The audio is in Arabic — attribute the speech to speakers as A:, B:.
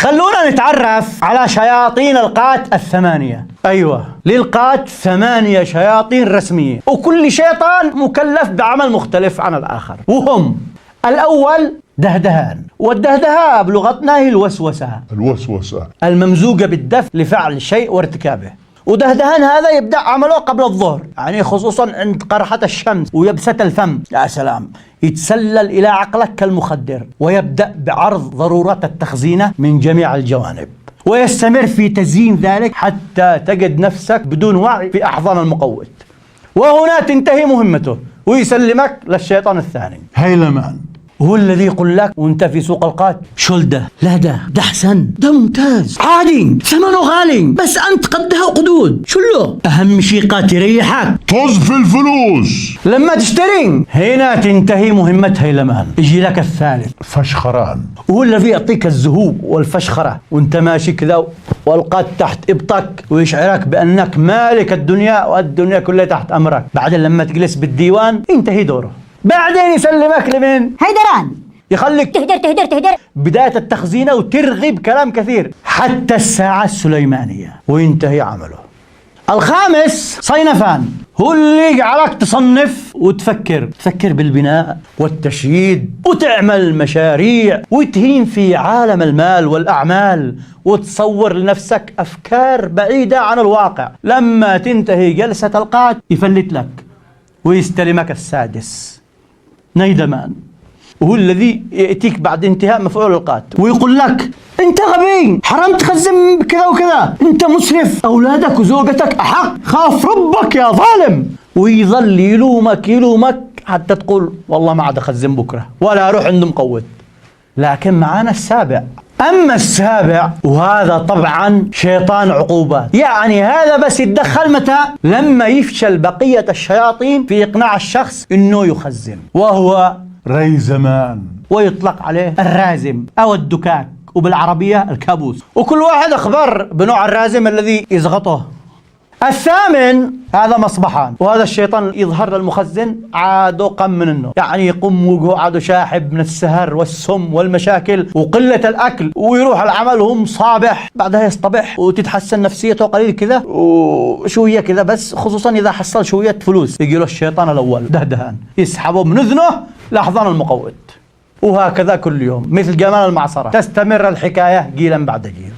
A: خلونا نتعرف على شياطين القات الثمانية. أيوة، للقات 8 شياطين رسمية، وكل شيطان مكلف بعمل مختلف عن الآخر، وهم: الأول دهدهان، والدهدهاء بلغتنا هي الوسوسة الممزوجة بالدفع لفعل شيء وارتكابه. ودهدهان هذا يبدأ عمله قبل الظهر، يعني خصوصا عند قرحة الشمس ويبسة الفم. يا سلام، يتسلل إلى عقلك كالمخدر، ويبدأ بعرض ضرورات التخزينة من جميع الجوانب، ويستمر في تزيين ذلك حتى تجد نفسك بدون وعي في أحضان المقوت، وهنا تنتهي مهمته ويسلمك للشيطان الثاني هيلمان. هو الذي يقول لك وانت في سوق القات: شل ده احسن، ده ممتاز، عادي، ثمنه غالي، بس انت قدها وقدود، شله، اهم شيء قات يريحك،
B: طز في الفلوس
A: لما تشتري. هنا تنتهي مهمة هيلمان. يجي لك الثالث
B: فشخران،
A: وهو الذي يعطيك الزهوب والفشخرة وانت ماشي كذا، والقات تحت ابطك، ويشعرك بانك مالك الدنيا والدنيا كلها تحت امرك. بعدين لما تجلس بالديوان ينتهي دوره، بعدين يسلمك لمن؟
C: هيدران،
A: يخليك
C: تهدر
A: بداية التخزينة وترغب كلام كثير حتى الساعة السليمانية وينتهي عمله. الخامس صينفان، هو اللي يجعلك تصنف وتفكر بالبناء والتشييد، وتعمل مشاريع، وتهيم في عالم المال والأعمال، وتصور لنفسك أفكار بعيدة عن الواقع. لما تنتهي جلسة القات يفلت لك ويستلمك السادس نيدمان، وهو الذي يأتيك بعد انتهاء مفعول القات ويقول لك: انت غبي، حرام تخزن كذا وكذا، انت مسرف، اولادك وزوجتك احق، خاف ربك يا ظالم. ويظل يلومك حتى تقول: والله ما عاد اخزن بكره ولا اروح عند مقوت. لكن معانا السابع. أما السابع وهذا طبعا شيطان عقوبات، يعني هذا بس يتدخل متى؟ لما يفشل بقية الشياطين في إقناع الشخص إنه يخزن، وهو
B: ريزمان،
A: ويطلق عليه الرازم أو الدكاك، وبالعربية الكابوس، وكل واحد أخبر بنوع الرازم الذي يزغطه. الثامن هذا مصبحان، وهذا الشيطان يظهر للمخزن عادو قم منه، يعني يقوم وقعد شاحب من السهر والسم والمشاكل وقلة الأكل، ويروح العمل وهم صابح، بعدها يصطبح وتتحسن نفسيته قليل كذا وشوية كذا، بس خصوصا إذا حصل شوية فلوس يجي له الشيطان الأول دهدهان يسحبه من أذنه لأحضان المقوت، وهكذا كل يوم مثل جمال المعصرة تستمر الحكاية جيلا بعد جيل.